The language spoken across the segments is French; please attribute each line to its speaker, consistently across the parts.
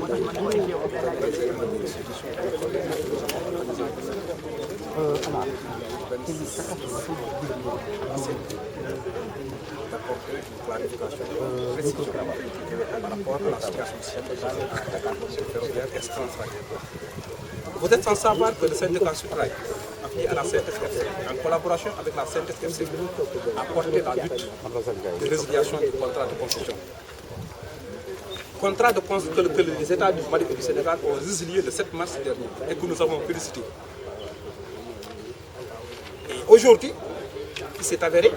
Speaker 1: d'apporter une clarification précise par rapport à la situation de ferroviaire ex-Transrail. Vous êtes sans savoir que le syndicat Sutrail, appuyé à la CNTS-FC, en collaboration avec la CNTS-FC, a porté la lutte de résiliation du contrat de concession. Contrat de concession que les États du Mali et du Sénégal ont résilié le 7 mars dernier et que nous avons félicité. Et aujourd'hui, il s'est avéré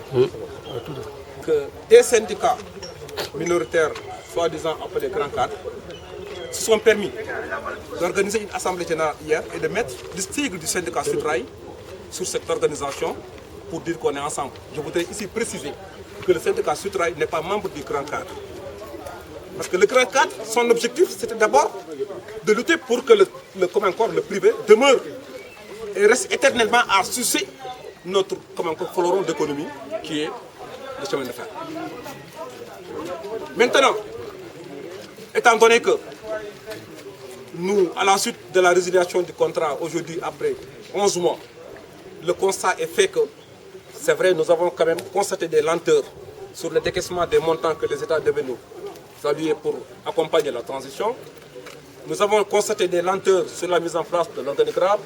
Speaker 1: que des syndicats minoritaires, soi-disant appelés grands cadres, se sont permis d'organiser une assemblée générale hier et de mettre le sigle du syndicat Sutrail sur cette organisation pour dire qu'on est ensemble. Je voudrais ici préciser que le syndicat Sutrail n'est pas membre du grand cadre. Parce que le grand cadre, son objectif, c'était d'abord de lutter pour que le privé demeure et reste éternellement à sucer notre fleuron d'économie qui est le chemin de fer. Maintenant, étant donné que nous, à la suite de la résiliation du contrat, aujourd'hui, après 11 mois, le constat est fait que, c'est vrai, nous avons quand même constaté des lenteurs sur le décaissement des montants que les États devaient nous allier pour accompagner la transition. Nous avons constaté des lenteurs sur la mise en place de l'organigramme.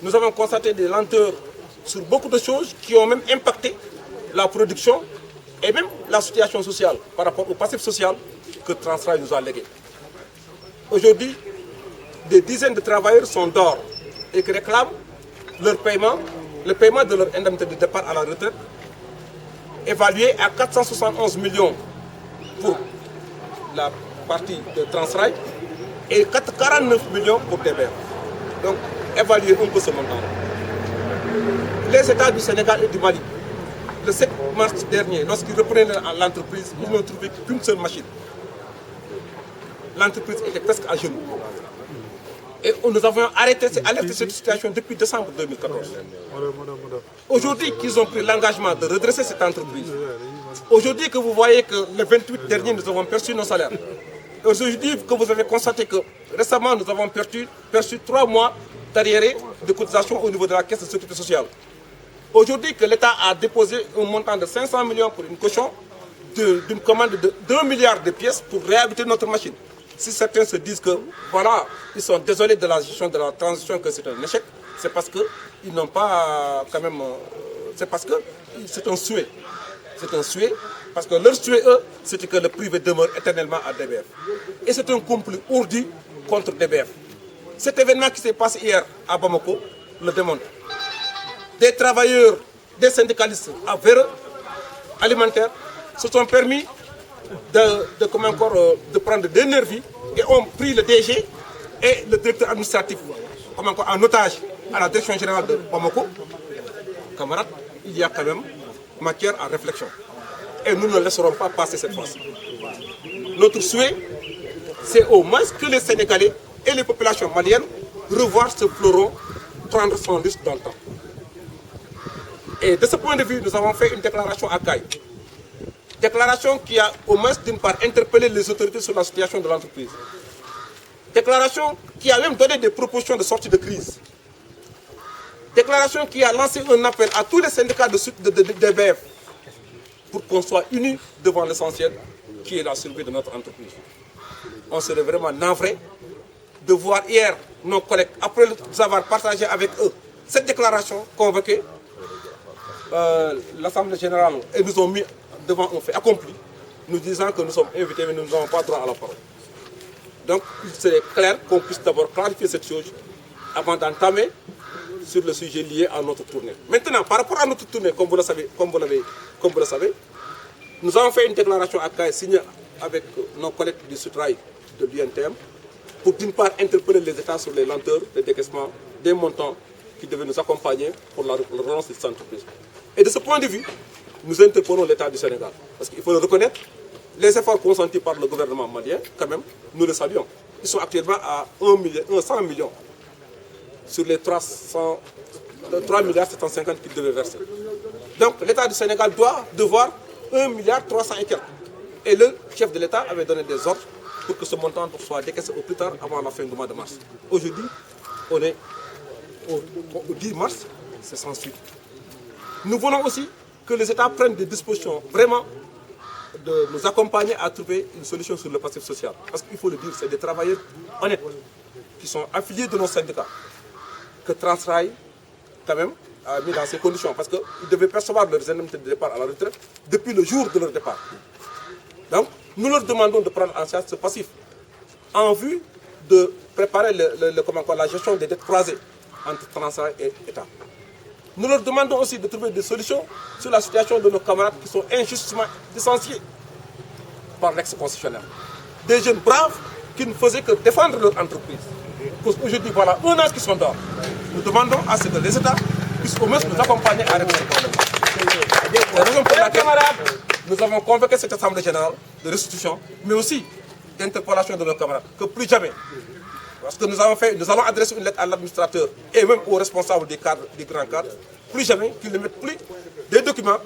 Speaker 1: Nous avons constaté des lenteurs sur beaucoup de choses qui ont même impacté la production et même la situation sociale par rapport au passif social que Transrail nous a légué. Aujourd'hui, des dizaines de travailleurs sont dehors et qui réclament leur paiement, le paiement de leur indemnité de départ à la retraite, évalué à 471 millions pour la partie de Transrail et 49 millions pour DBF. Donc, évaluez un peu ce montant. Les États du Sénégal et du Mali, le 7 mars dernier, lorsqu'ils reprenaient l'entreprise, ils n'ont trouvé qu'une seule machine. L'entreprise était presque à genoux. Et nous avons alerté cette situation depuis décembre 2014. Aujourd'hui qu'ils ont pris l'engagement de redresser cette entreprise, aujourd'hui que vous voyez que le 28 dernier, nous avons perçu nos salaires. Aujourd'hui que vous avez constaté que récemment, nous avons perçu 3 mois d'arriérés de cotisation au niveau de la caisse de sécurité sociale. Aujourd'hui que l'État a déposé un montant de 500 millions pour une caution d'une commande de 2 milliards de pièces pour réhabiliter notre machine. Si certains se disent que, voilà, ils sont désolés de la gestion de la transition, que c'est un échec, c'est parce qu'ils n'ont pas quand même... C'est parce que c'est un souhait. C'est un souhait, parce que leur souhait, eux, c'était que le privé demeure éternellement à DBF. Et c'est un complot ourdi contre DBF. Cet événement qui s'est passé hier à Bamako le démontre. Des travailleurs, des syndicalistes à Véreux, alimentaires, se sont permis de prendre des nervis et ont pris le DG et le directeur administratif en otage à la direction générale de Bamako. Camarades, il y a quand même matière à réflexion. Et nous ne laisserons pas passer cette fois-ci. Notre souhait, c'est au moins que les Sénégalais et les populations maliennes revoient ce fleuron prendre son risque dans le temps. Et de ce point de vue, nous avons fait une déclaration à Caille. Déclaration qui a au moins d'une part interpellé les autorités sur la situation de l'entreprise. Déclaration qui a même donné des propositions de sortie de crise. Déclaration qui a lancé un appel à tous les syndicats de DBF pour qu'on soit unis devant l'essentiel qui est la survie de notre entreprise. On serait vraiment navré de voir hier nos collègues, après nous avoir partagé avec eux cette déclaration, convoquer l'Assemblée générale et nous ont mis devant un fait accompli, nous disant que nous sommes invités mais nous n'avons pas droit à la parole. Donc il serait clair qu'on puisse d'abord clarifier cette chose avant d'entamer sur le sujet lié à notre tournée. Maintenant, par rapport à notre tournée, comme vous le savez, nous avons fait une déclaration à CAE signée avec nos collègues du Sutrail de l'UNTM pour d'une part interpeller les États sur les lenteurs de décaissement des montants qui devaient nous accompagner pour la relance de cette entreprise. Et de ce point de vue, nous interpellons l'État du Sénégal. Parce qu'il faut le reconnaître, les efforts consentis par le gouvernement malien, quand même, nous le saluons. Ils sont actuellement à 100 millions sur les 3 milliards 750 qu'ils devaient verser. Donc l'État du Sénégal doit devoir 1 milliard 300 et quelques. Et le chef de l'État avait donné des ordres pour que ce montant soit décaissé au plus tard avant la fin du mois de mars. Aujourd'hui, on est au 10 mars, c'est sans suite. Nous voulons aussi que les États prennent des dispositions vraiment de nous accompagner à trouver une solution sur le passif social. Parce qu'il faut le dire, c'est des travailleurs honnêtes qui sont affiliés de nos syndicats que Transrail, quand même, a mis dans ces conditions. Parce qu'ils devaient percevoir leurs indemnités de départ à la retraite depuis le jour de leur départ. Donc, nous leur demandons de prendre en charge ce passif en vue de préparer la gestion des dettes croisées entre Transrail et État. Nous leur demandons aussi de trouver des solutions sur la situation de nos camarades qui sont injustement licenciés par l'ex-concessionnaire. Des jeunes braves qui ne faisaient que défendre leur entreprise. Aujourd'hui, voilà 1 an qu'ils sont dehors. Nous demandons à ce que les États puissent au moins nous accompagner à régler ce problème. C'est la raison pour laquelle nous avons convoqué cette assemblée générale de restitution, mais aussi d'interpellation de nos camarades, que plus jamais. Parce que nous allons adresser une lettre à l'administrateur et même aux responsables des grands cadres, plus jamais qu'ils ne mettent plus des documents,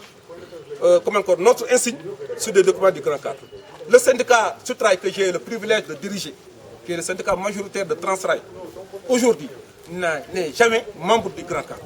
Speaker 1: comme encore notre insigne, sur des documents du grand cadre. Le syndicat Sutrail que j'ai le privilège de diriger, qui est le syndicat majoritaire de Transrail, aujourd'hui n'est jamais membre du grand cadre.